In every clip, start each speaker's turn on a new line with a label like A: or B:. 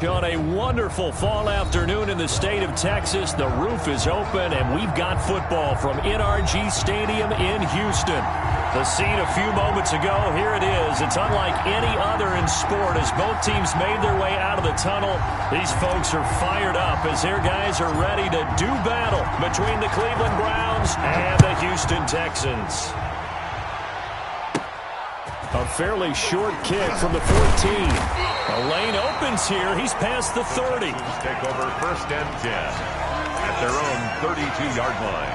A: On a wonderful fall afternoon in the state of Texas, the roof is open, and we've got football from NRG Stadium in Houston. The scene a few moments ago, here it is. It's unlike any other in sport as both teams made their way out of the tunnel. These folks are fired up as their guys are ready to do battle between the Cleveland Browns and the Houston Texans. A fairly short kick from the 14. The lane opens here. He's past the 30.
B: Take over 1st and 10 at their own 32-yard line.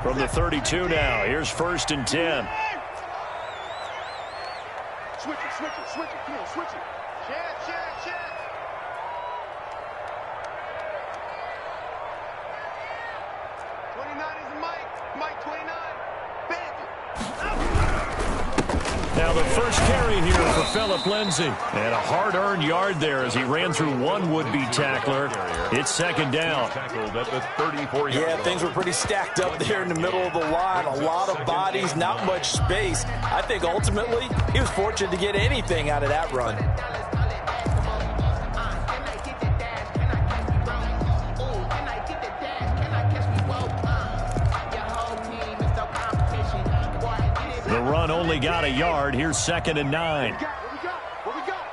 A: From the 32 now, here's 1st and 10.
C: Switch it, come on, switch it. Share. 29 is Mike 29.
A: Now the first carry here for Phillip Lindsay. And a hard-earned yard there as he ran through one would-be tackler. It's 2nd down.
D: Yeah, things were pretty stacked up there in the middle of the line. A lot of bodies, not much space. I think ultimately he was fortunate to get anything out of that run.
A: The run only got a yard. Here's 2nd and 9.
C: What we got?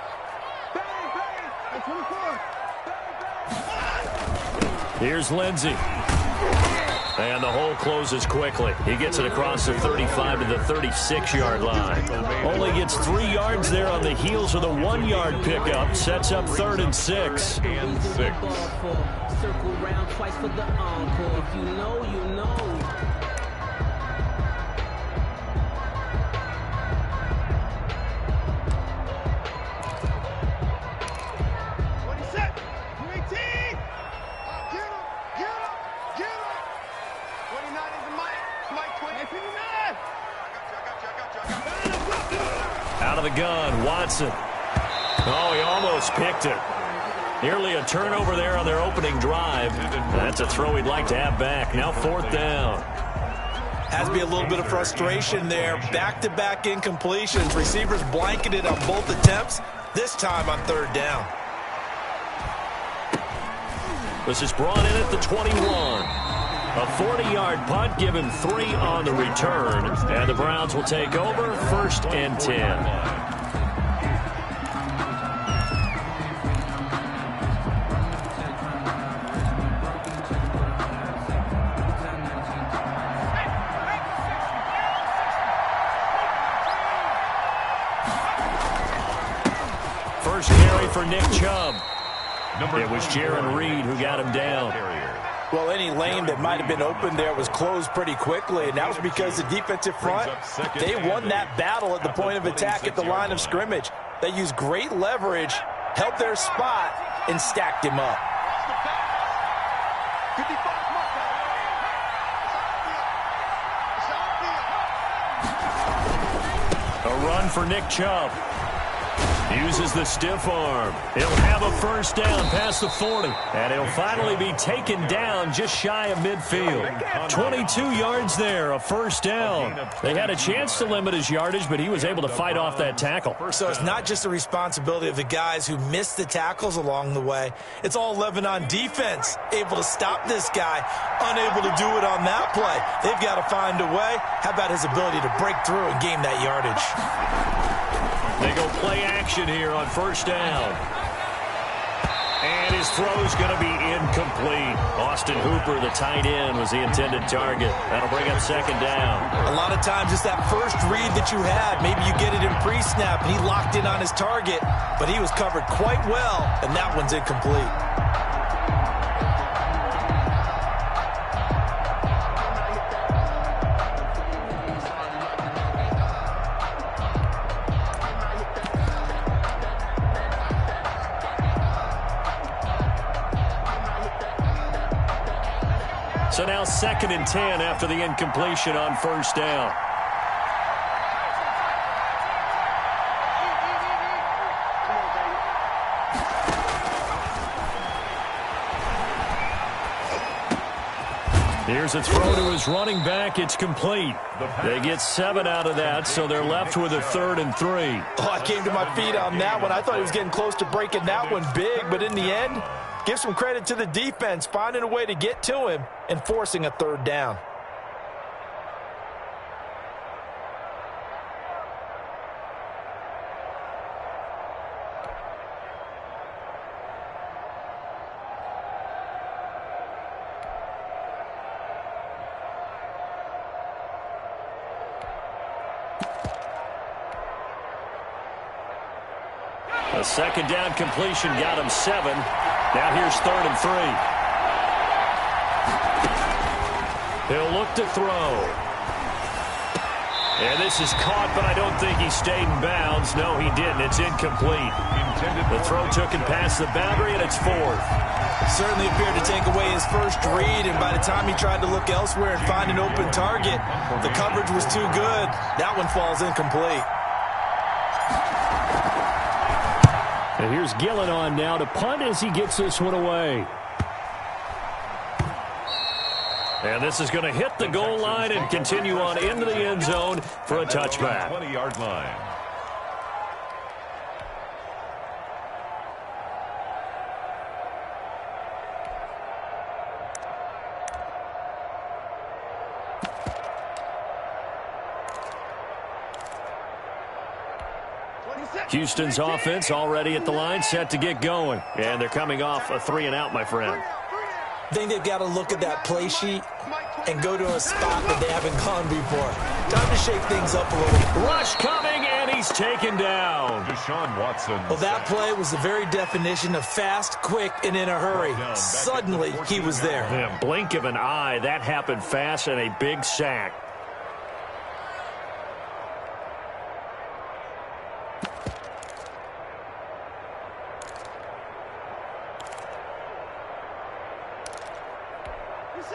C: Bang! 24.
A: Here's Lindsay. And the hole closes quickly. He gets it across the 35 to the 36-yard line. Only gets 3 yards there on the heels of the 1-yard pickup. Sets up 3rd and 6.
E: Circle round twice for the encore. If you know, you know.
A: Out of the gun, Watson. Oh, he almost picked it. Nearly a turnover there on their opening drive. That's a throw he'd like to have back. Now 4th down.
D: Has to be a little bit of frustration there. Back-to-back incompletions. Receivers blanketed on both attempts. This time on 3rd down.
A: This is brought in at the 21. A 40-yard punt, give him 3 on the return. And the Browns will take over 1st and 10. First carry for Nick Chubb. It was Jaron Reed who got him down.
D: Well, any lane that might have been open there was closed pretty quickly, and that was because the defensive front, they won that battle at the point of attack at the line of scrimmage. They used great leverage, held their spot, and stacked him up.
A: A run for Nick Chubb. Uses the stiff arm. He'll have a first down past the 40. And he'll finally be taken down just shy of midfield. 22 yards there, a first down. They had a chance to limit his yardage, but he was able to fight off that tackle.
D: So it's not just the responsibility of the guys who missed the tackles along the way. It's all Lebanon defense, able to stop this guy, unable to do it on that play. They've got to find a way. How about his ability to break through and gain that yardage?
A: They go play action here on first down. And his throw's going to be incomplete. Austin Hooper, the tight end, was the intended target. That'll bring up 2nd down.
D: A lot of times it's that first read that you had. Maybe you get it in pre-snap, and he locked in on his target, but he was covered quite well, and that one's incomplete.
A: So now 2nd and 10 after the incompletion on first down. Here's a throw to his running back. It's complete. They get 7 out of that, so they're left with a 3rd and 3.
D: Oh, I came to my feet on that one. I thought he was getting close to breaking that one big, but in the end, give some credit to the defense, finding a way to get to him and forcing a 3rd down.
A: A 2nd down completion got him 7. Now here's 3rd and 3. He'll look to throw. And this is caught, but I don't think he stayed in bounds. No, he didn't. It's incomplete. The throw took him past the boundary, and it's 4th.
D: Certainly appeared to take away his first read, and by the time he tried to look elsewhere and find an open target, the coverage was too good. That one falls incomplete.
A: And here's Gillen on now to punt as he gets this one away. And this is going to hit the goal line and continue on into the end zone for a touchback.
B: 20-yard line.
A: Houston's offense already at the line, set to get going. And they're coming off a 3-and-out, my friend.
D: I think they've got to look at that play sheet and go to a spot that they haven't gone before. Time to shake things up a little.
A: Rush coming, and he's taken down.
B: Deshaun Watson.
D: Well, that play was the very definition of fast, quick, and in a hurry. Suddenly, he was there.
A: Yeah, blink of an eye, that happened fast, and a big sack.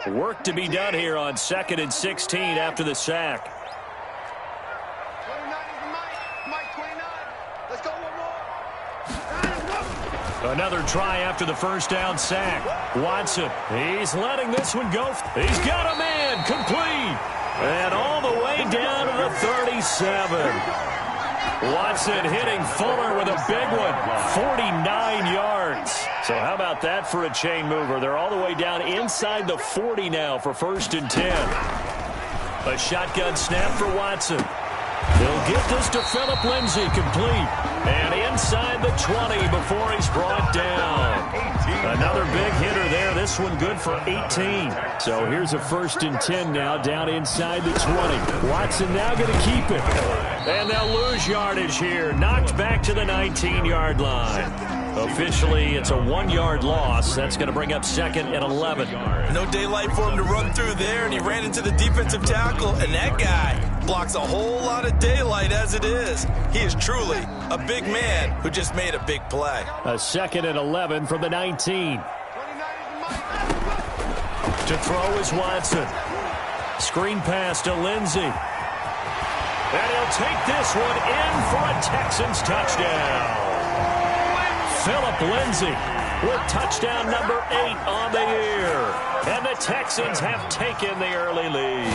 A: Work to be done here on 2nd and 16 after the sack.
C: 29 is Mike 29. Let's go one more.
A: Another try after the first down sack. Watson, he's letting this one go. He's got a man, complete. And all the way down to the 37. Watson hitting Fuller with a big one, 49 yards. So how about that for a chain mover? They're all the way down inside the 40 now for 1st and 10. A shotgun snap for Watson. He'll get this to Phillip Lindsay, complete. And inside the 20 before he's brought down. Another big hitter there. This one good for 18. So here's a 1st and 10 now down inside the 20. Watson now going to keep it. And they'll lose yardage here. Knocked back to the 19-yard line. Officially, it's a 1-yard loss. That's going to bring up 2nd and 11.
D: No daylight for him to run through there, and he ran into the defensive tackle, and that guy blocks a whole lot of daylight as it is. He is truly a big man who just made a big play.
A: A 2nd and 11 from the 19. To throw is Watson. Screen pass to Lindsay. And he'll take this one in for a Texans touchdown. Phillip Lindsay with touchdown number 8 on the year. And the Texans have taken the early lead.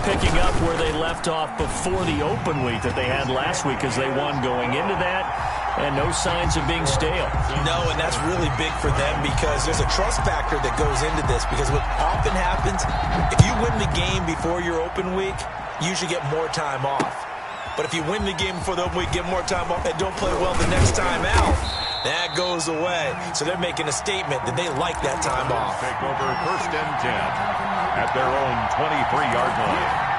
A: Picking up where they left off before the open week that they had last week as they won going into that. And no signs of being stale.
D: No, and that's really big for them because there's a trust factor that goes into this. Because what often happens, if you win the game before your open week, you usually get more time off. But if you win the game before the open week, get more time off, and don't play well the next time out, that goes away. So they're making a statement that they like that time off.
B: Take over 1st and 10 at their own 23-yard line.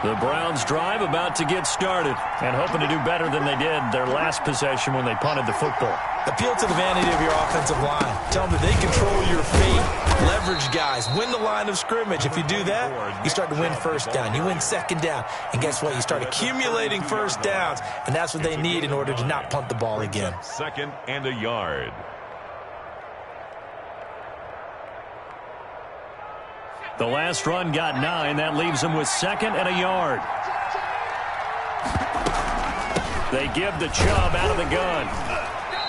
A: The Browns drive about to get started and hoping to do better than they did their last possession when they punted the football.
D: Appeal to the vanity of your offensive line. Tell them that they control your fate. Leverage guys. Win the line of scrimmage. If you do that, you start to win 1st down. You win 2nd down. And guess what? You start accumulating 1st downs. And that's what they need in order to not punt the ball again.
B: 2nd and a yard.
A: The last run got 9. That leaves them with 2nd and a yard. They give the Chubb out of the gun.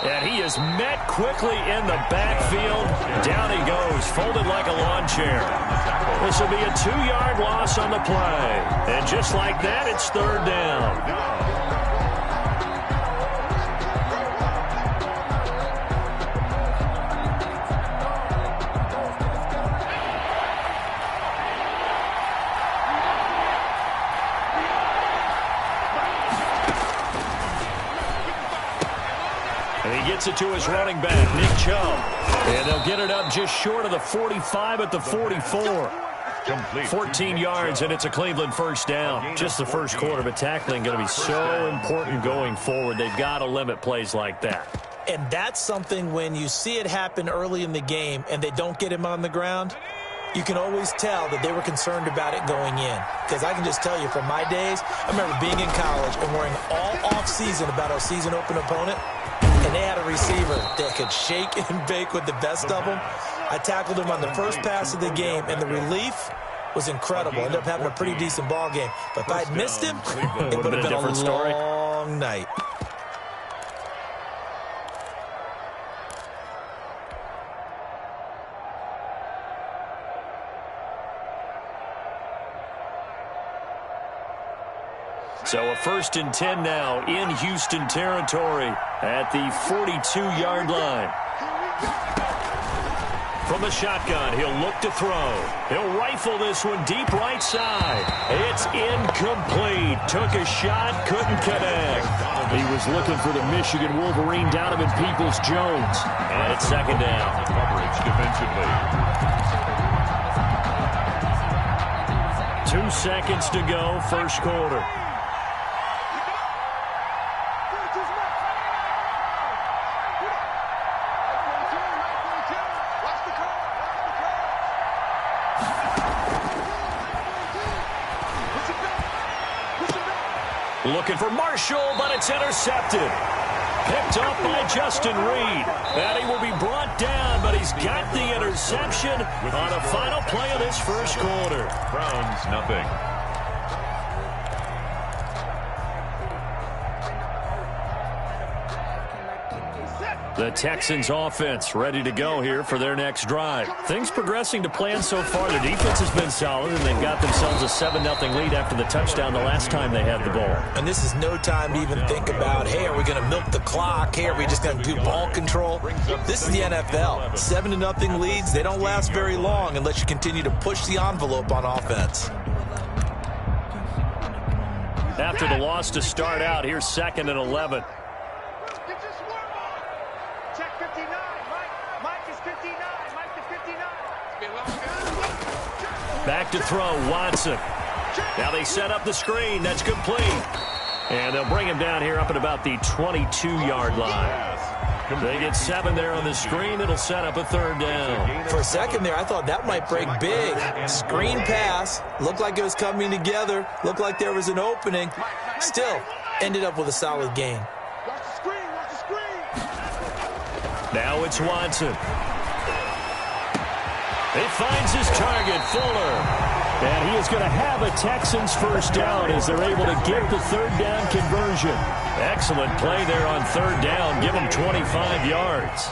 A: And he is met quickly in the backfield. Down he goes, folded like a lawn chair. This will be a 2-yard loss on the play. And just like that, it's third down. Gets it to his running back, Nick Chubb. And they'll get it up just short of the 45 at the 44. 14 yards, and it's a Cleveland first down. Just the first quarter, but tackling going to be so important going forward. They've got to limit plays like that.
D: And that's something when you see it happen early in the game and they don't get him on the ground, you can always tell that they were concerned about it going in. Because I can just tell you from my days, I remember being in college and worrying all offseason about our season open opponent. And they had a receiver that could shake and bake with the best of them. I tackled him on the first pass of the game, and the relief was incredible. Ended up having a pretty decent ball game. But if I'd missed him, it would have been a long night.
A: So a 1st and 10 now in Houston territory at the 42-yard line. From the shotgun, he'll look to throw. He'll rifle this one deep right side. It's incomplete. Took a shot, couldn't connect. He was looking for the Michigan Wolverine Donovan Peoples-Jones. And it's second down.
B: Coverage defensively.
A: 2 seconds to go, first quarter. Looking for Marshall, but it's intercepted. Picked up by Justin Reed. And he will be brought down, but he's got the interception on a final play of this first quarter.
B: Browns, nothing.
A: The Texans offense ready to go here for their next drive. Things progressing to plan so far. Their defense has been solid, and they've got themselves a 7-0 lead after the touchdown the last time they had the ball.
D: And this is no time to even think about, hey, are we going to milk the clock? Hey, are we just going to do ball control? This is the NFL. 7-0 leads, they don't last very long unless you continue to push the envelope on offense.
A: After the loss to start out, here's 2nd and 11. Back to throw, Watson. Now they set up the screen. That's complete. And they'll bring him down here up at about the 22-yard line. They get 7 there on the screen. It'll set up a third down.
D: For a second there, I thought that might break big. Screen pass. Looked like it was coming together. Looked like there was an opening. Still, ended up with a solid gain.
A: Now it's Watson. He finds his target, Fuller. And he is going to have a Texans first down as they're able to get the third down conversion. Excellent play there on third down. Give them 25 yards.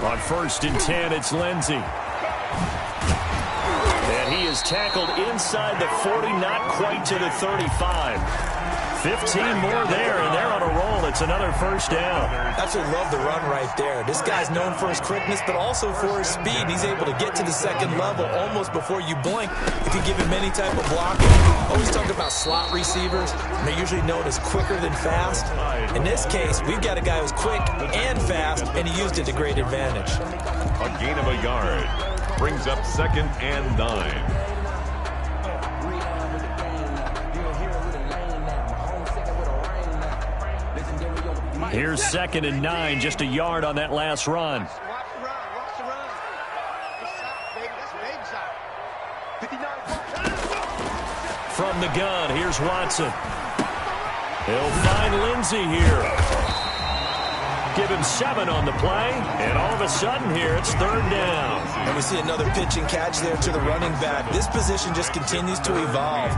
A: On 1st and 10, it's Lindsey. And he is tackled inside the 40, not quite to the 35. 15 more there, and they're on a roll. It's another first down.
D: Absolutely love the run right there. This guy's known for his quickness, but also for his speed. He's able to get to the second level almost before you blink. If you give him any type of blocking. Always talk about slot receivers. They're usually known as quicker than fast. In this case, we've got a guy who's quick and fast, and he used it to great advantage.
B: A gain of a yard. Brings up 2nd and 9.
A: Here's 2nd and 9, just a yard on that last run. From the gun, here's Watson. He'll find Lindsey here. give him 7 on the play. And all of a sudden here, it's 3rd down.
D: And we see another pitch and catch there to the running back. This position just continues to evolve.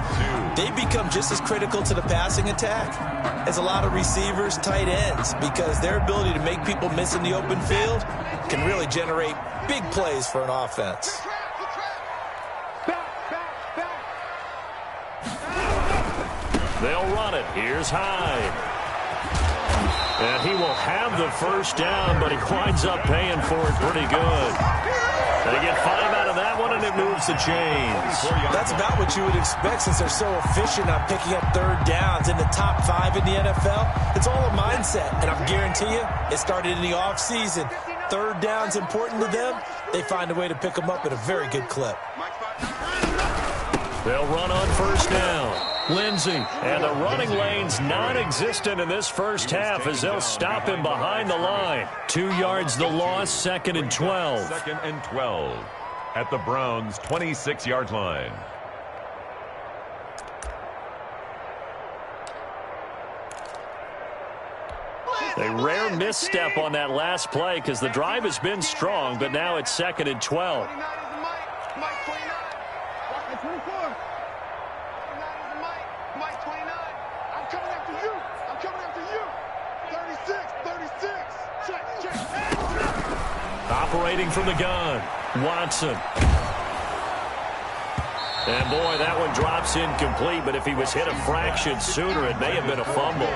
D: They become just as critical to the passing attack as a lot of receivers, tight ends, because their ability to make people miss in the open field can really generate big plays for an offense.
A: They'll run it. Here's Hyde. And he will have the first down, but he winds up paying for it pretty good. They get 5 out of that one, and it moves the chains.
D: That's about what you would expect since they're so efficient on picking up 3rd downs in the top 5 in the NFL. It's all a mindset, and I guarantee you it started in the offseason. 3rd down's important to them. They find a way to pick them up at a very good clip.
A: They'll run on 1st down. Lindsey, and the running lane's non-existent in this first half as they'll stop him behind the line. 2 yards the loss, 2nd and 12.
B: 2nd and 12 at the Browns' 26-yard line.
A: A rare misstep on that last play because the drive has been strong, but now it's 2nd and 12. Operating from the gun, Watson. And boy, that one drops incomplete, but if he was hit a fraction sooner, it may have been a fumble.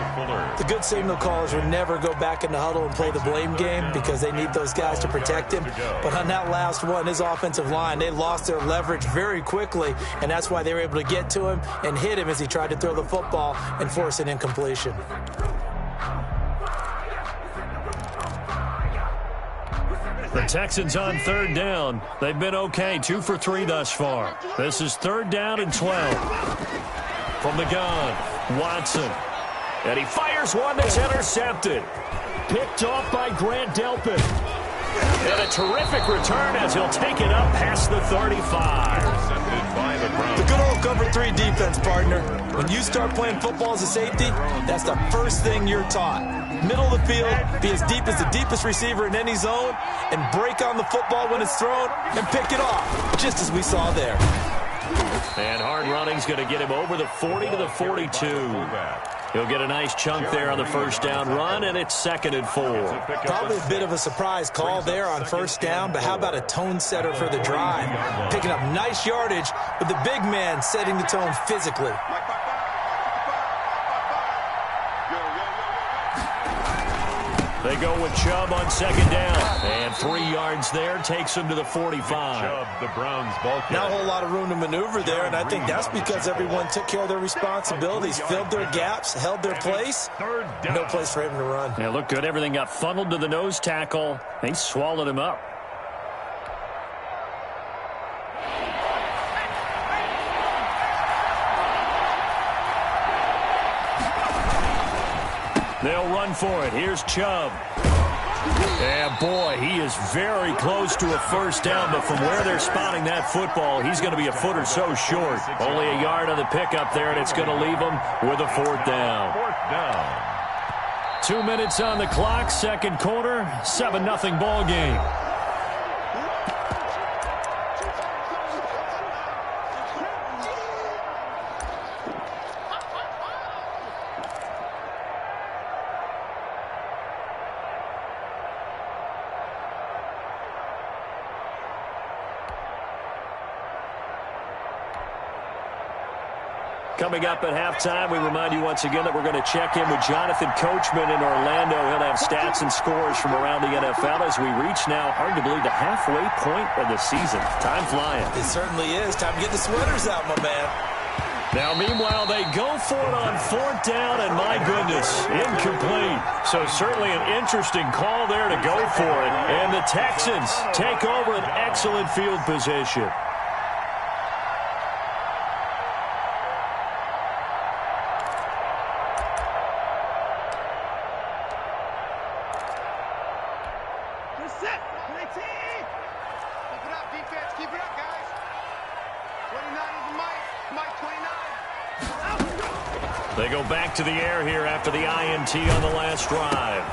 D: The good signal callers would never go back in the huddle and play the blame game because they need those guys to protect him. But on that last one, his offensive line, they lost their leverage very quickly, and that's why they were able to get to him and hit him as he tried to throw the football and force an incompletion.
A: The Texans on 3rd down. They've been okay, 2 for 3 thus far. This is 3rd down and 12. From the gun, Watson. And he fires one that's intercepted. Picked off by Grant Delpit. And a terrific return as he'll take it up past the 35.
D: The good old cover 3 defense, partner. When you start playing football as a safety, that's the first thing you're taught. Middle of the field, be as deep as the deepest receiver in any zone, and break on the football when it's thrown and pick it off, just as we saw there.
A: And hard running's going to get him over the 40 to the 42. He'll get a nice chunk there on the 1st down run, and it's 2nd and 4.
D: Probably a bit of a surprise call there on 1st down, but how about a tone setter for the drive? Picking up nice yardage with the big man setting the tone physically.
A: They go with Chubb on 2nd down. And 3 yards there takes him to the 45.
B: Chubb, the Browns ball carrier.
D: Not a whole lot of room to maneuver there, and I think that's because everyone took care of their responsibilities, filled their gaps, held their place. No place for him to run.
A: Yeah, looked good. Everything got funneled to the nose tackle. They swallowed him up. They'll run for it. Here's Chubb. And boy, he is very close to a 1st down, but from where they're spotting that football, he's going to be a foot or so short. Only a yard on the pickup there, and it's going to leave him with a 4th down.
B: 4th down.
A: 2 minutes on the clock, 2nd quarter, 7-0 ball game. Coming up at halftime, we remind you once again that we're going to check in with Jonathan Coachman in Orlando. He'll have stats and scores from around the NFL as we reach now, hard to believe, the halfway point of the season. Time flying.
D: It certainly is. Time to get the sweaters out, my man.
A: Now, meanwhile, they go for it on 4th down, and my goodness, incomplete. So certainly an interesting call there to go for it. And the Texans take over an excellent field position. They go back to the air here after the INT on the last drive.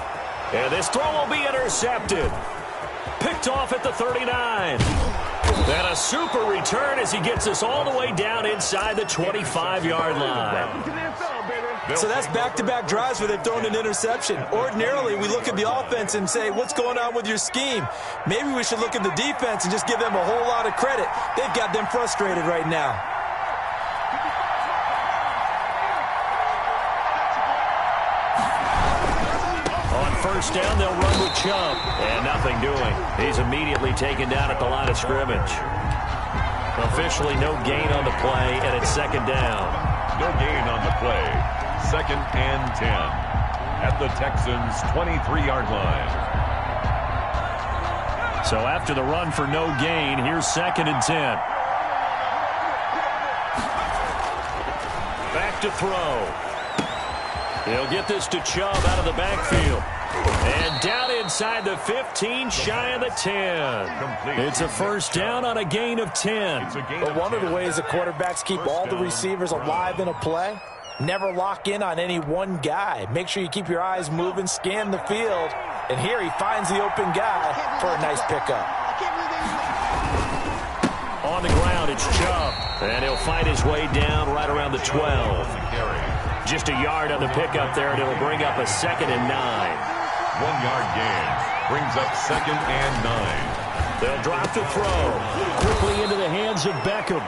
A: And this throw will be intercepted. Picked off at the 39. And a super return as he gets us all the way down inside the 25-yard line.
D: So that's back-to-back drives where they've thrown an interception. Ordinarily, we look at the offense and say, what's going on with your scheme? Maybe we should look at the defense and just give them a whole lot of credit. They've got them frustrated right now.
A: On first down, they'll run with Chubb. And nothing doing. He's immediately taken down at the line of scrimmage. Officially no gain on the play, and it's second down.
B: No gain on the play. 2nd and 10 at the Texans' 23-yard line.
A: So after the run for no gain, here's 2nd and 10. Back to throw. He'll get this to Chubb out of the backfield. And down inside the 15, shy of the 10. It's a first down on a gain of 10.
D: But one of the ways the quarterbacks keep all the receivers alive in a play, never lock in on any one guy. Make sure you keep your eyes moving, scan the field. And here he finds the open guy for a nice pickup.
A: On the ground, it's Chubb. And he'll find his way down right around the 12. Just a yard on the pickup there, and it'll bring up a 2nd and 9.
B: 1-yard gain brings up 2nd and 9.
A: They'll drop to throw. Quickly into the hands of Beckham.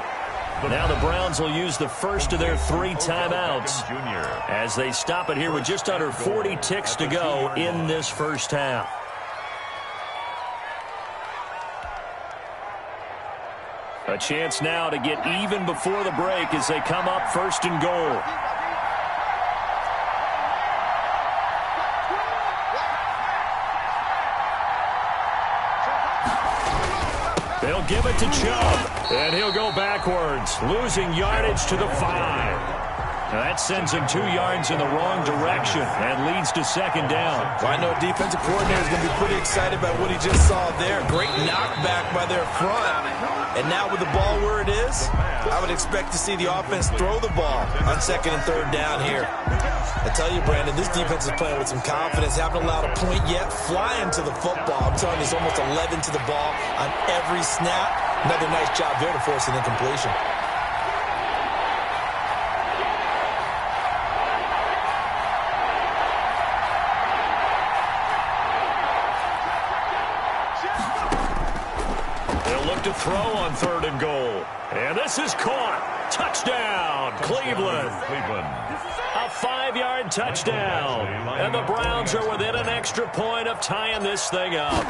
A: Now the Browns will use the first of their 3 timeouts as they stop it here with just under 40 ticks to go in this first half. A chance now to get even before the break as they come up 1st and goal. They'll give it to Chubb, and he'll go backwards, losing yardage to the 5. Now that sends him 2 yards in the wrong direction and leads to 2nd down.
D: Well, I know defensive coordinator is going to be pretty excited about what he just saw there. Great knockback by their front. And now with the ball where it is, I would expect to see the offense throw the ball on 2nd and 3rd down here. I tell you, Brandon, this defense is playing with some confidence. Haven't allowed a point yet. Flying to the football. I'm telling you, it's almost 11 to the ball on every snap. Another nice job there to force an incompletion.
A: They'll look to throw on 3rd and goal. And this is caught. Touchdown, Cleveland. A 5-yard touchdown. And the Browns are within an extra point of tying this thing up.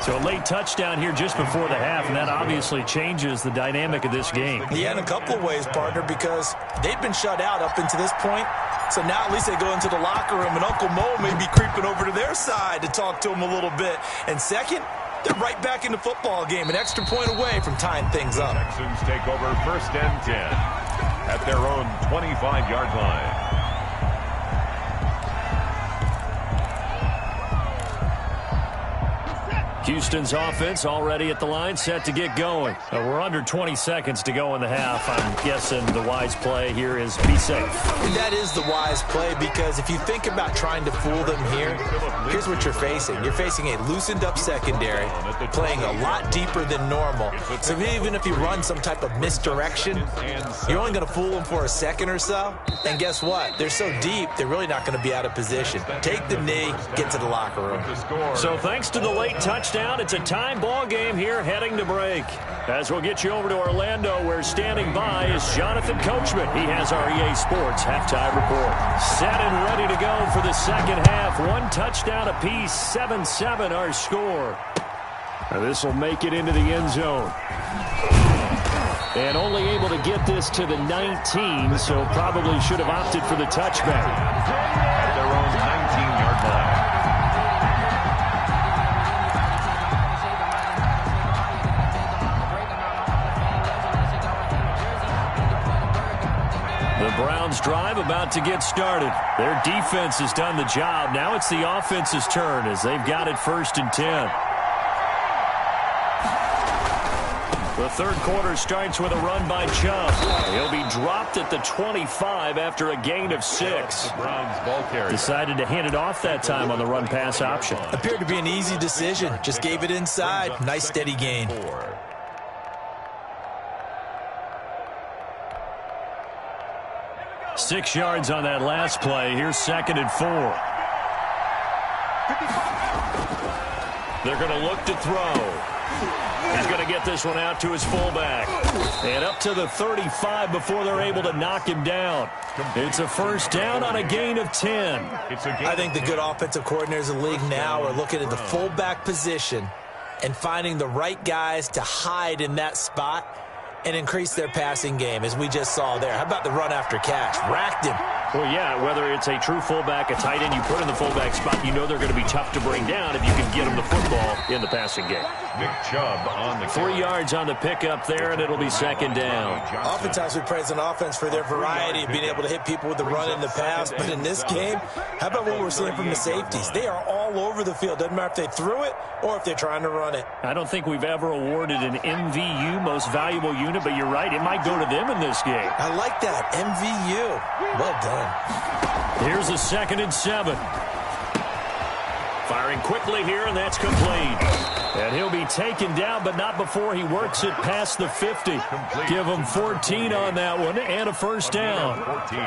A: So a late touchdown here just before the half, and that obviously changes the dynamic of this game.
D: Yeah, in a couple of ways, partner, because they've been shut out up until this point. So now at least they go into the locker room, and Uncle Mo may be creeping over to their side to talk to him a little bit. And second, they're right back in the football game, an extra point away from tying things up.
B: Texans take over 1st and 10 at their own 25-yard line.
A: Houston's offense already at the line, set to get going. We're under 20 seconds to go in the half. I'm guessing the wise play here is be safe.
D: And that is the wise play, because if you think about trying to fool them here, here's what you're facing. You're facing a loosened-up secondary, playing a lot deeper than normal. So even if you run some type of misdirection, you're only going to fool them for a second or so. And guess what? They're so deep, they're really not going to be out of position. Take the knee, get to the locker room.
A: So thanks to the late touchdown, it's a time ball game here heading to break. As we'll get you over to Orlando, where standing by is Jonathan Coachman. He has our EA Sports halftime report. Set and ready to go for the second half. 1 touchdown apiece, 7-7 our score. Now this will make it into the end zone. And only able to get this to the 19, so probably should have opted for the touchback.
B: At their own 19-yard line.
A: The Browns drive about to get started. Their defense has done the job. Now it's the offense's turn as they've got it 1st and 10. The third quarter starts with a run by Chubb. He'll be dropped at the 25 after a gain of 6.
B: The Browns ball carrier.
A: Decided to hand it off that time on the run-pass option.
D: Appeared to be an easy decision. Just gave it inside. Nice steady gain.
A: 6 yards on that last play. Here's 2nd and 4. They're going to look to throw. He's going to get this one out to his fullback. And up to the 35 before they're able to knock him down. It's a first down on a gain of 10.
D: I think the good offensive coordinators in the league now are looking at the fullback position and finding the right guys to hide in that spot and increase their passing game, as we just saw there. How about the run after catch? Racked him.
A: Well, yeah, whether it's a true fullback, a tight end you put in the fullback spot, you know they're going to be tough to bring down if you can get them the football in the passing game.
B: Nick Chubb on the
A: 3 yards on the pickup there, and it'll be 2nd down.
D: Oftentimes we praise an offense for their variety of being able to hit people with the run and the pass, but in this game, how about what we're seeing from the safeties? They are all over the field. Doesn't matter if they threw it or if they're trying to run it.
A: I don't think we've ever awarded an MVU, most valuable unit, but you're right, it might go to them in this game.
D: I like that, MVU. Well done.
A: Here's a 2nd and 7. Firing quickly here, and that's complete. And he'll be taken down, but not before he works it past the 50. Give him 14 on that one and a first down.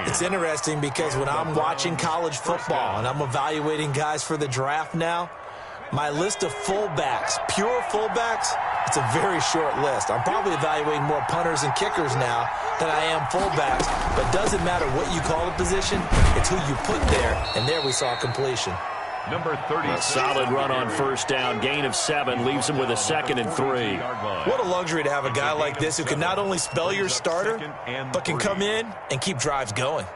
D: It's interesting because when I'm watching college football and I'm evaluating guys for the draft now, my list of fullbacks, pure fullbacks, it's a very short list. I'm probably evaluating more punters and kickers now than I am fullbacks, but it doesn't matter what you call a position, it's who you put there, and there we saw completion.
B: Number 30.
A: A solid run on first down. Gain of 7 leaves him with a 2nd and 3.
D: What a luxury to have a guy like this who can not only spell your starter, but can come in and keep drives going.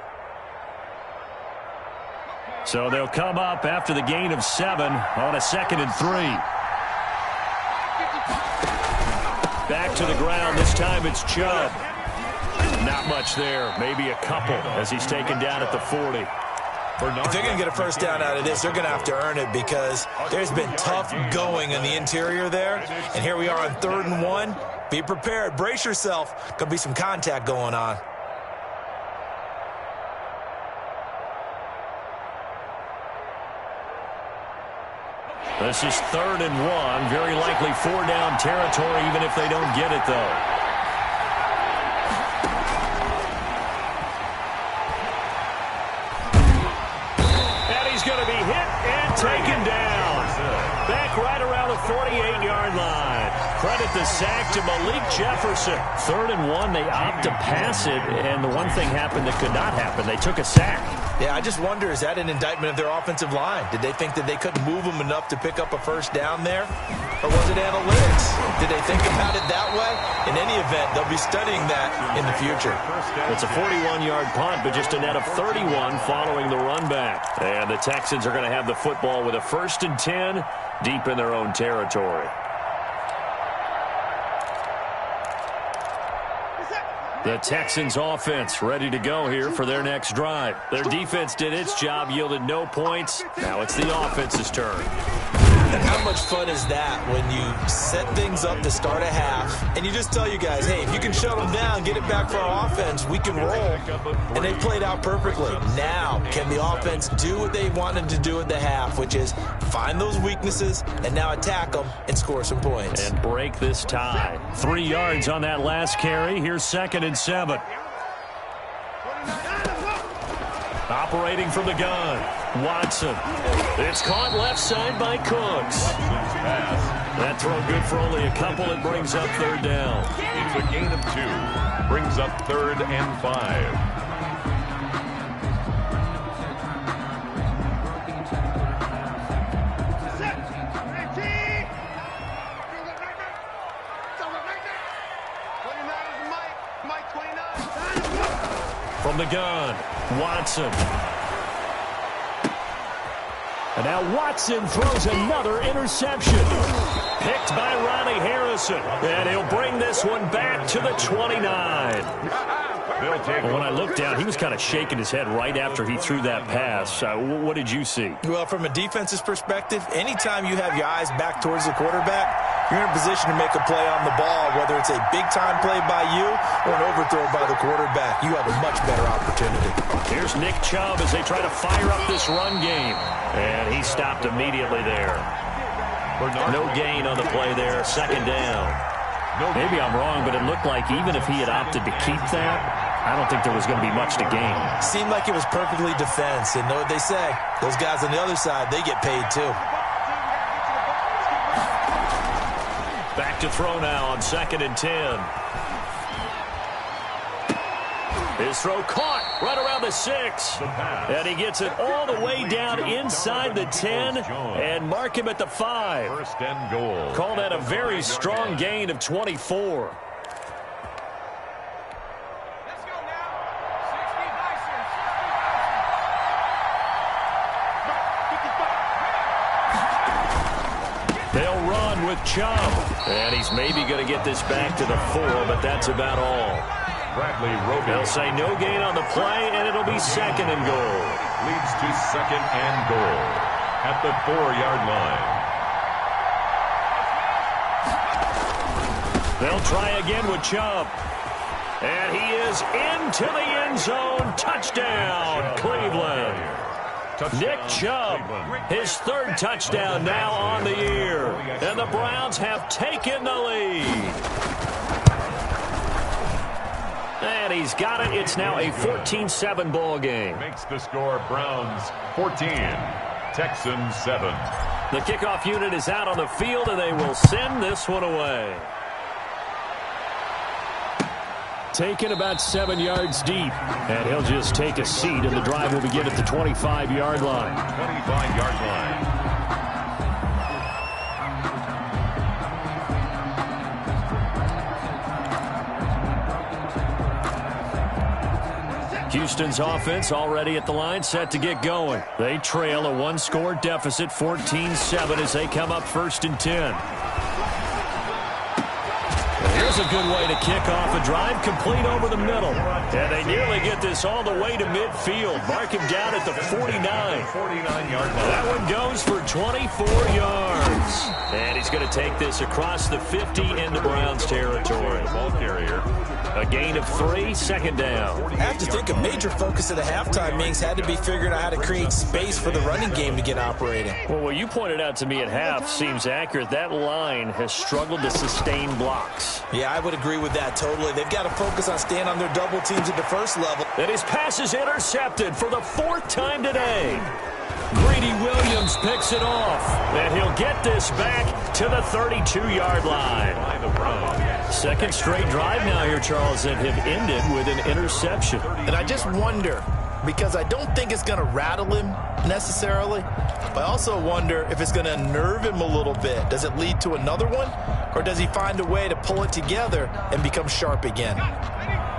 A: So they'll come up after the gain of 7 on a 2nd and 3. Back to the ground. This time it's Chubb. Not much there. Maybe a couple as he's taken down at the 40.
D: If they're going to get a first down out of this, they're going to have to earn it because there's been tough going in the interior there. And here we are on 3rd and 1. Be prepared. Brace yourself. Could be some contact going on.
A: This is 3rd and 1. Very likely 4-down territory, even if they don't get it, though. Going to be hit and taken down. Back right around the 48-yard line. Credit the sack to Malik Jefferson. 3rd and 1, they opt to pass it, and the one thing happened that could not happen. They took a sack.
D: Yeah, I just wonder, is that an indictment of their offensive line? Did they think that they couldn't move them enough to pick up a first down there? Or was it analytics? Did they think about it that way? In any event, they'll be studying that in the future.
A: It's a 41-yard punt, but just a net of 31 following the run back. And the Texans are going to have the football with a 1st and 10 deep in their own territory. The Texans offense ready to go here for their next drive. Their defense did its job, yielded no points. Now it's the offense's turn.
D: And how much fun is that when you set things up to start a half and you just tell you guys, hey, if you can shut them down, get it back for our offense, we can roll. And they played out perfectly. Now, can the offense do what they wanted to do at the half, which is find those weaknesses and now attack them and score some points.
A: And break this tie. 3 yards on that last carry. Here's 2nd and 7. Operating from the gun, Watson. It's caught left side by Cooks. That throw good for only a couple. It brings up 3rd down.
B: It's a gain of 2. Brings up 3rd and 5.
A: From the gun, Watson. And now Watson throws another interception. Picked by Ronnie Harrison. And he'll bring this one back to the 29. When I looked down, he was kind of shaking his head right after he threw that pass. What did you see?
D: Well, from a defense's perspective, anytime you have your eyes back towards the quarterback, you're in a position to make a play on the ball, whether it's a big-time play by you or an overthrow by the quarterback. You have a much better opportunity.
A: Here's Nick Chubb as they try to fire up this run game. And he stopped immediately there. No gain on the play there. Second down. Maybe I'm wrong, but it looked like even if he had opted to keep that, I don't think there was going to be much to gain.
D: Seemed like it was perfectly defense. And know what they say? Those guys on the other side, they get paid too.
A: Back to throw now on 2nd and 10. His throw caught right around the 6. And he gets it all the way down inside the 10 and mark him at the 5.
B: First and goal.
A: Call that a very strong gain of 24. They'll run with Chubb. And he's maybe going to get this back to the 4, but that's about all.
B: Bradley Roby.
A: They'll say no gain on the play, and it'll be 2nd and goal.
B: Leads to 2nd and goal at the 4-yard line.
A: They'll try again with Chubb. And he is into the end zone. Touchdown, Cleveland. Nick Chubb, his 3rd touchdown now on the year. And the Browns have taken the lead. And he's got it. It's now a 14-7 ball game.
B: Makes the score Browns 14, Texans 7.
A: The kickoff unit is out on the field, and they will send this one away. Taken about 7 yards deep. And he'll just take a seat, and the drive will begin at the 25-yard line.
B: 25-yard line.
A: Houston's offense already at the line, set to get going. They trail a 1-score deficit, 14-7, as they come up 1st and 10. Here's a good way to kick off a drive, complete over the middle. And they nearly get this all the way to midfield. Mark him down at the 49.
B: 49-yard line.
A: That one goes for 24 yards. And he's going to take this across the 50 into Browns territory.
B: Ball carrier.
A: A gain of 3, 2nd down.
D: I have to think a major focus of the halftime meetings had to be figuring out how to create space for the running game to get operating.
A: Well, what you pointed out to me at half seems accurate. That line has struggled to sustain blocks.
D: Yeah, I would agree with that totally. They've got to focus on staying on their double teams at the first level.
A: And his pass is intercepted for the 4th time today. Greedy Williams picks it off. And he'll get this back to the 32-yard line. 2nd straight drive now here, Charles, that have ended with an interception.
D: And I just wonder, because I don't think it's going to rattle him necessarily, but I also wonder if it's going to unnerve him a little bit. Does it lead to another one, or does he find a way to pull it together and become sharp again?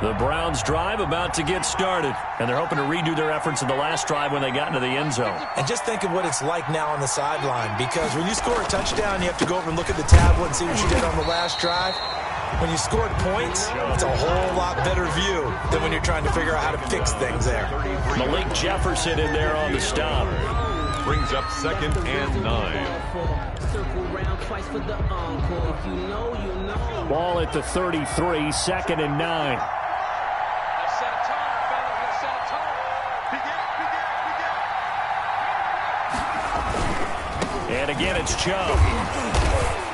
A: The Browns drive about to get started, and they're hoping to redo their efforts in the last drive when they got into the end zone.
D: And just think of what it's like now on the sideline, because when you score a touchdown, you have to go over and look at the tablet and see what you did on the last drive. When you scored points, it's a whole lot better view than when you're trying to figure out how to fix things there.
A: Malik Jefferson in there on the stop.
B: Brings up 2nd and 9.
A: Ball at the 33, 2nd and 9. And again, it's Chubb.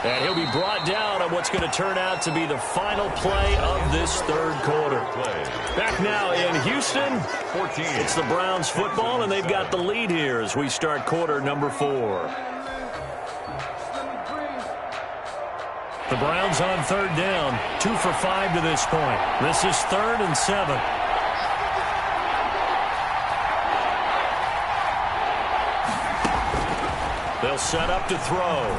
A: And he'll be brought down on what's going to turn out to be the final play of this 3rd quarter. Back now in Houston,
B: 14.
A: It's the Browns football, and they've got the lead here as we start quarter number 4. The Browns on 3rd down, 2 for 5 to this point. This is 3rd and 7. They'll set up to throw.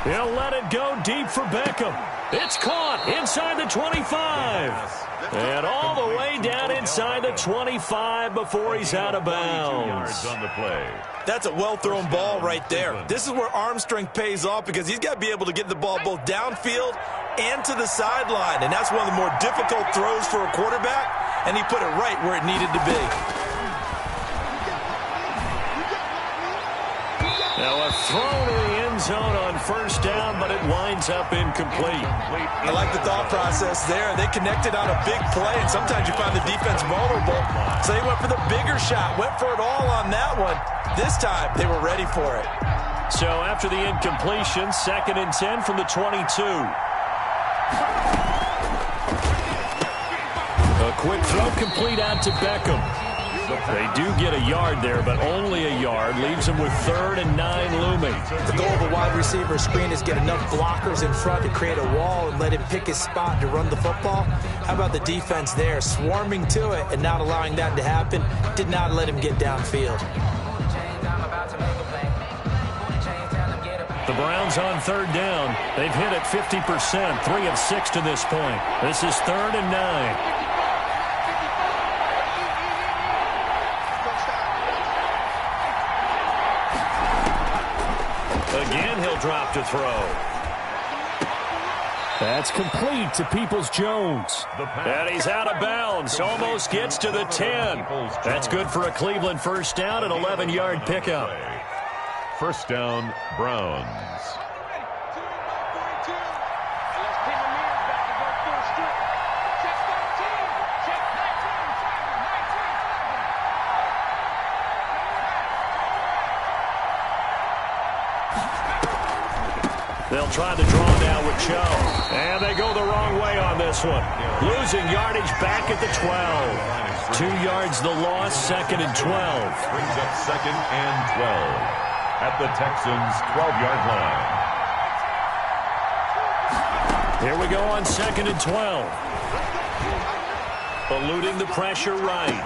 A: He'll let it go deep for Beckham. It's caught inside the 25. And all the way down inside the 25 before he's out of bounds.
B: On the play.
D: That's a well-thrown ball right there. This is where arm strength pays off, because he's got to be able to get the ball both downfield and to the sideline. And that's one of the more difficult throws for a quarterback, and he put it right where it needed to be.
A: Now a throw to the end zone on first down, but it winds up incomplete.
D: I like the thought process there. They connected on a big play, and sometimes you find the defense vulnerable. So they went for the bigger shot, went for it all on that one. This time, they were ready for it.
A: So after the incompletion, 2nd and 10 from the 22. A quick throw complete out to Beckham. They do get a yard there, but only a yard. Leaves them with 3rd and 9 looming.
E: The goal of a wide receiver screen is get enough blockers in front to create a wall and let him pick his spot to run the football. How about the defense there, swarming to it and not allowing that to happen? Did not let him get downfield.
A: The Browns on 3rd down. They've hit it 50%, 3 of 6 to this point. This is 3rd and 9. Again, he'll drop to throw. That's complete to Peoples-Jones. And he's out of bounds. Almost gets to the 10. That's good for a Cleveland first down and 11-yard pickup.
B: First down, Browns.
A: They'll try to draw now with Cho. And they go the wrong way on this one. Losing yardage back at the 12. 2 yards the loss, 2nd and 12.
B: Brings up 2nd and 12 at the Texans' 12-yard line.
A: Here we go on 2nd and 12. Eluding the pressure right.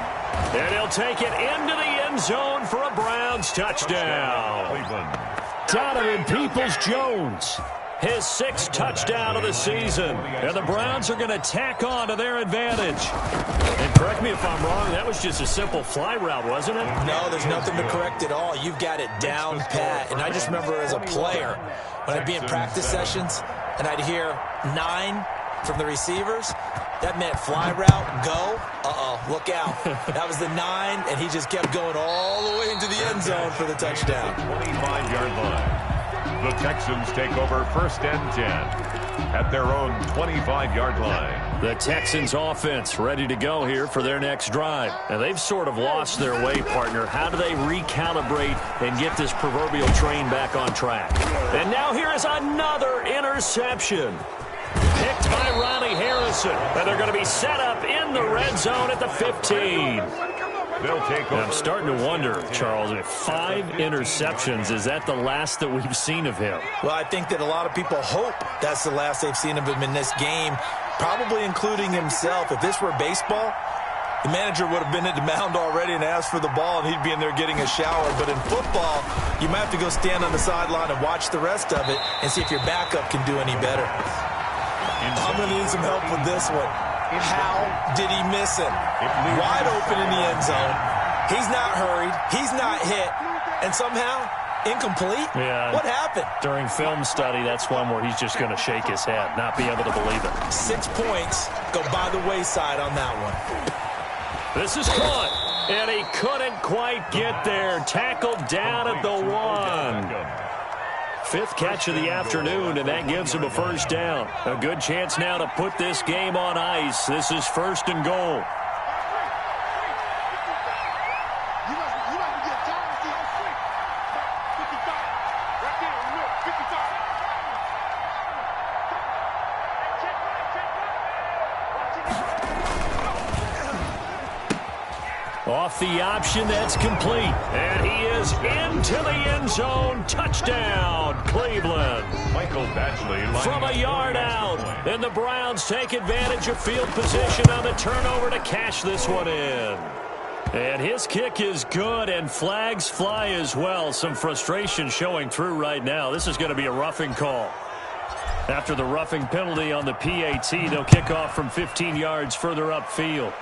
A: And he'll take it into the end zone for a Browns touchdown.
B: Cleveland.
A: Donovan Peoples-Jones, his 6th touchdown of the season. And the Browns are going to tack on to their advantage. And correct me if I'm wrong, that was just a simple fly route, wasn't it?
D: No, there's nothing to correct at all. You've got it down pat. And I just remember as a player, when I'd be in practice sessions, and I'd hear 9 from the receivers, that meant fly route, go, look out. That was the 9, and he just kept going all the way into the end zone for the touchdown.
B: 25-yard line. The Texans take over 1st and 10 at their own 25-yard line.
A: The Texans offense ready to go here for their next drive. And they've sort of lost their way, partner. How do they recalibrate and get this proverbial train back on track? And now here is another interception. Picked by Ronnie Harrison. And they're going to be set up in the red zone at the 15.
B: They'll take over.
A: I'm starting to wonder, Charles, if 5 interceptions, is that the last that we've seen of him?
D: Well, I think that a lot of people hope that's the last they've seen of him in this game, probably including himself. If this were baseball, the manager would have been at the mound already and asked for the ball, and he'd be in there getting a shower. But in football, you might have to go stand on the sideline and watch the rest of it and see if your backup can do any better. I'm going to need some help with this one. How did he miss him? Wide open in the end zone. He's not hurried. He's not hit. And somehow, incomplete?
A: Yeah.
D: What happened?
A: During film study, that's one where he's just going to shake his head, not be able to believe it.
D: 6 points go by the wayside on that one.
A: This is caught. And he couldn't quite get there. Tackled down at the 1. 5th catch of the afternoon, and that gives him a first down. A good chance now to put this game on ice. This is 1st and goal. Off the option, that's complete. And he is into the end zone. Touchdown, Cleveland.
B: Michael Badgley
A: From a yard out. And the Browns take advantage of field position on the turnover to cash this one in. And his kick is good, and flags fly as well. Some frustration showing through right now. This is going to be a roughing call. After the roughing penalty on the PAT, they'll kick off from 15 yards further upfield.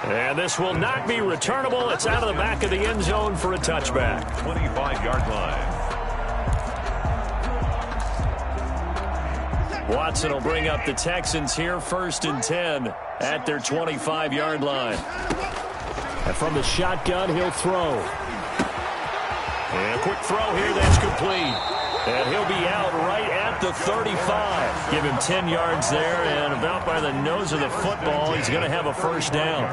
A: And this will not be returnable. It's out of the back of the end zone for a touchback.
B: 25-yard line.
A: Watson will bring up the Texans here, 1st and 10 at their 25-yard line. And from the shotgun, he'll throw. And a quick throw here that's complete. And he'll be out right at the 35. Give him 10 yards there, and about by the nose of the football, he's going to have a first down.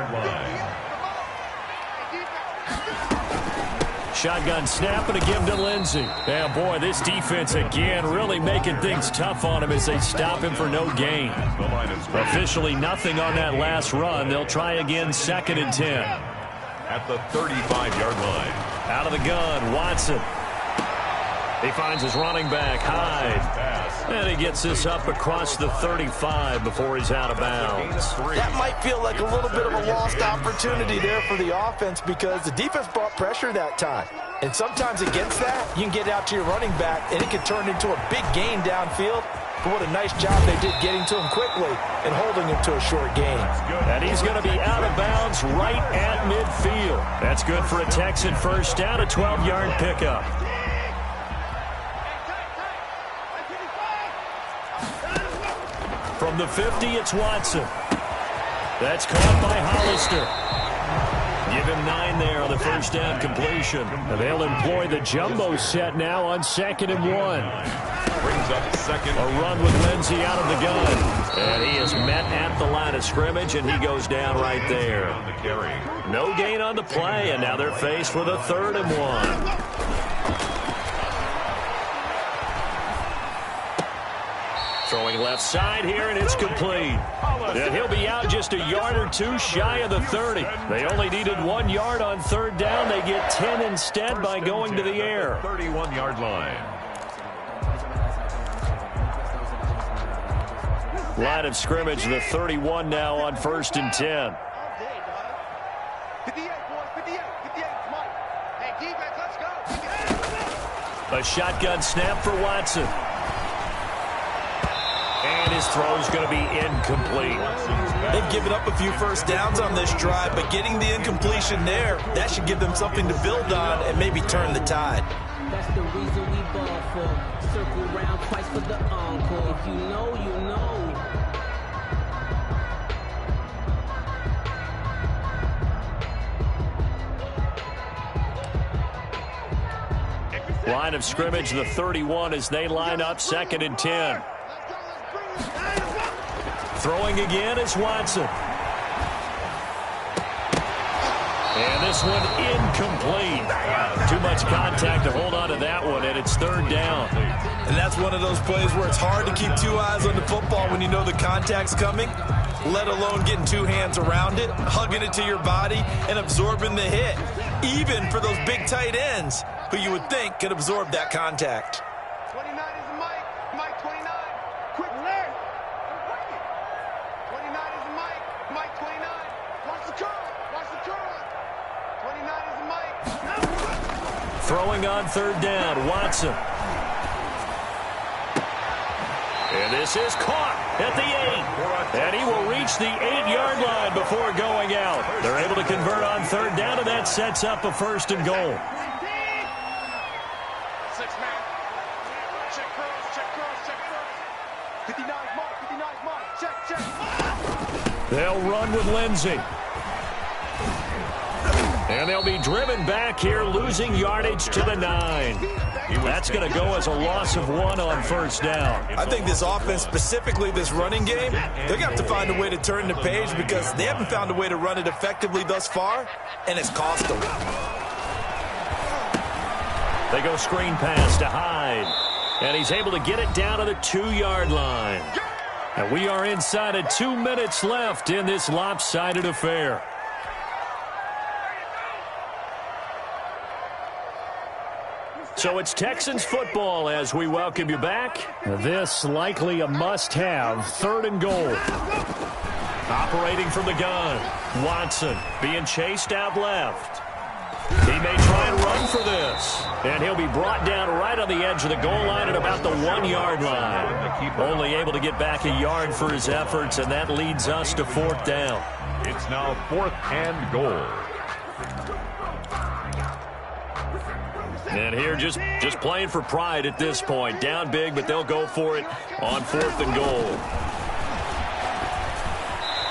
A: Shotgun snap and a give to Lindsey. Yeah, boy, this defense again really making things tough on him as they stop him for no gain. Officially nothing on that last run. They'll try again, 2nd and 10.
B: At the 35-yard line.
A: Out of the gun, Watson. He finds his running back, Hyde. And he gets this up across the 35 before he's out of bounds.
E: That might feel like a little bit of a lost opportunity there for the offense because the defense brought pressure that time. And sometimes against that, you can get out to your running back, and it can turn into a big gain downfield. But what a nice job they did getting to him quickly and holding him to a short gain.
A: And he's going to be out of bounds right at midfield. That's good for a Texan first down, a 12-yard pickup. From the 50, it's Watson. That's caught by Hollister. Give him 9 there on the first down completion. And they'll employ the jumbo set now on 2nd and 1.
B: Brings up second.
A: A run with Lindsey out of the gun. And he is met at the line of scrimmage, and he goes down right there. No gain on the play, and now they're faced with a 3rd and 1. Throwing left side here, and it's complete. And he'll be out just a yard or two shy of the 30. They only needed 1 yard on 3rd down. They get 10 instead by going to the air.
B: 31-yard line.
A: Line of scrimmage, the 31 now on 1st and 10.
C: 58, boys, 58, 58, Mike. Hey, defense, let's go.
A: A shotgun snap for Watson. And his throw's going to be incomplete.
D: They've given up a few first downs on this drive, but getting the incompletion there, that should give them something to build on and maybe turn the tide.
F: That's the reason we ball for. Circle around twice for the encore. If you know, you know.
A: Line of scrimmage, the 31 as they line up 2nd and 10. Throwing again is Watson. And this one incomplete. Too much contact to hold on to that one, and it's 3rd down.
D: And that's one of those plays where it's hard to keep 2 eyes on the football when you know the contact's coming, let alone getting 2 hands around it, hugging it to your body, and absorbing the hit. Even for those big tight ends who you would think could absorb that contact.
C: 29 is Mike. Mike, 29. Quick leg. 29 is Mike. Mike, 29. Watch the curl. Watch the curl. 29 is Mike.
A: Throwing on 3rd down, Watson. And this is caught at the 8. And he will reach the 8-yard line before going out. They're able to convert on 3rd down, and that sets up a 1st and goal.
C: 6-man. Check curls, check curls, check curls. 59 Mike, 59 Mike. Check.
A: They'll run with Lindsey. And they'll be driven back here, losing yardage to the 9. That's going to go as a loss of 1 on 1st down.
D: I think this offense, specifically this running game, they're going to have to find a way to turn the page because they haven't found a way to run it effectively thus far, and it's cost them.
A: They go screen pass to Hyde. And he's able to get it down to the 2-yard line. And we are inside of 2 minutes left in this lopsided affair. So it's Texans football as we welcome you back. This likely a must-have, 3rd and goal. Operating from the gun, Watson being chased out left. He may try and run for this. And he'll be brought down right on the edge of the goal line at about the 1-yard line. Only able to get back a yard for his efforts, and that leads us to 4th down.
B: It's now 4th and goal.
A: And here just playing for pride at this point. Down big, but they'll go for it on 4th and goal.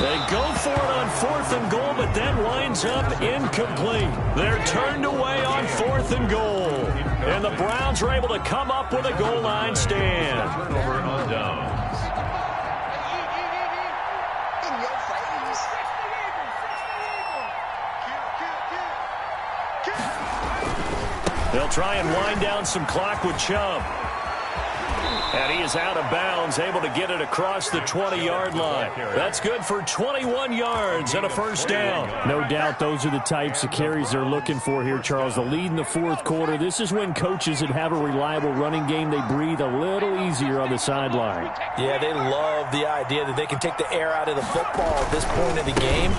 A: They go for it on 4th and goal, but that winds up incomplete. They're turned away on 4th and goal. And the Browns are able to come up with a goal line stand.
B: Turnover on downs.
C: In your face.
A: They'll try and wind down some clock with Chubb. And he is out of bounds, able to get it across the 20-yard line. That's good for 21 yards and a first down.
G: No doubt those are the types of carries they're looking for here, Charles. The lead in the fourth quarter. This is when coaches that have a reliable running game, they breathe a little easier on the sideline.
E: Yeah, they love the idea that they can take the air out of the football at this point in the game.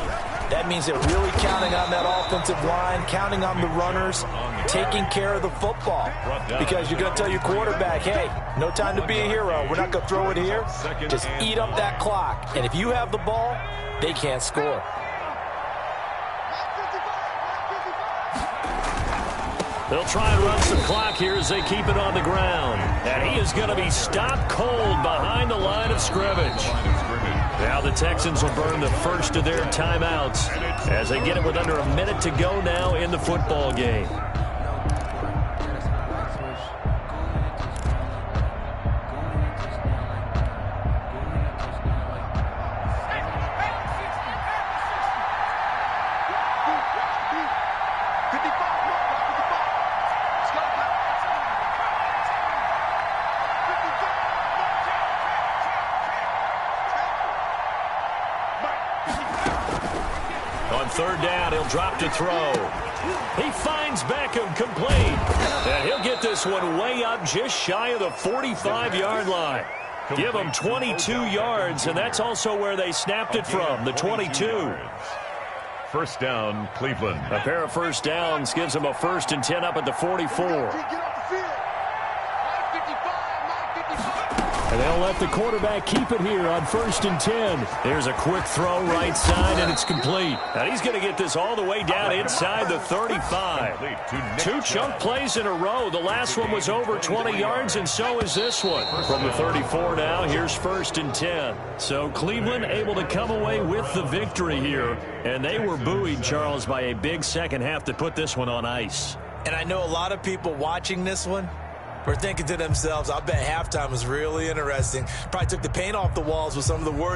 E: That means they're really counting on that offensive line, counting on the runners, taking care of the football. Because you're going to tell your quarterback, hey, no time to be a hero. We're not going to throw it here. Just eat up that clock. And if you have the ball, they can't score.
A: They'll try and run some clock here as they keep it on the ground. And he is going to be stopped cold behind the line of scrimmage. Now the Texans will burn the first of their timeouts as they get it with under a minute to go now in the football game. On 3rd down, he'll drop to throw. He finds Beckham complete. And he'll get this one way up just shy of the 45-yard line. Give him 22 yards, and that's also where they snapped it from, the 22.
B: First down, Cleveland.
A: A pair of first downs gives them a 1st and 10 up at the 44.
G: And they'll let the quarterback keep it here on 1st and 10.
A: There's a quick throw right side, and it's complete. And he's going to get this all the way down inside the 35. 2 chunk plays in a row. The last one was over 20 yards, and so is this one. From the 34 now, here's 1st and 10. So Cleveland able to come away with the victory here. And they were buoyed, Charles, by a big second half that put this one on ice.
D: And I know a lot of people watching this one were thinking to themselves, I bet halftime was really interesting. Probably took the paint off the walls with some of the words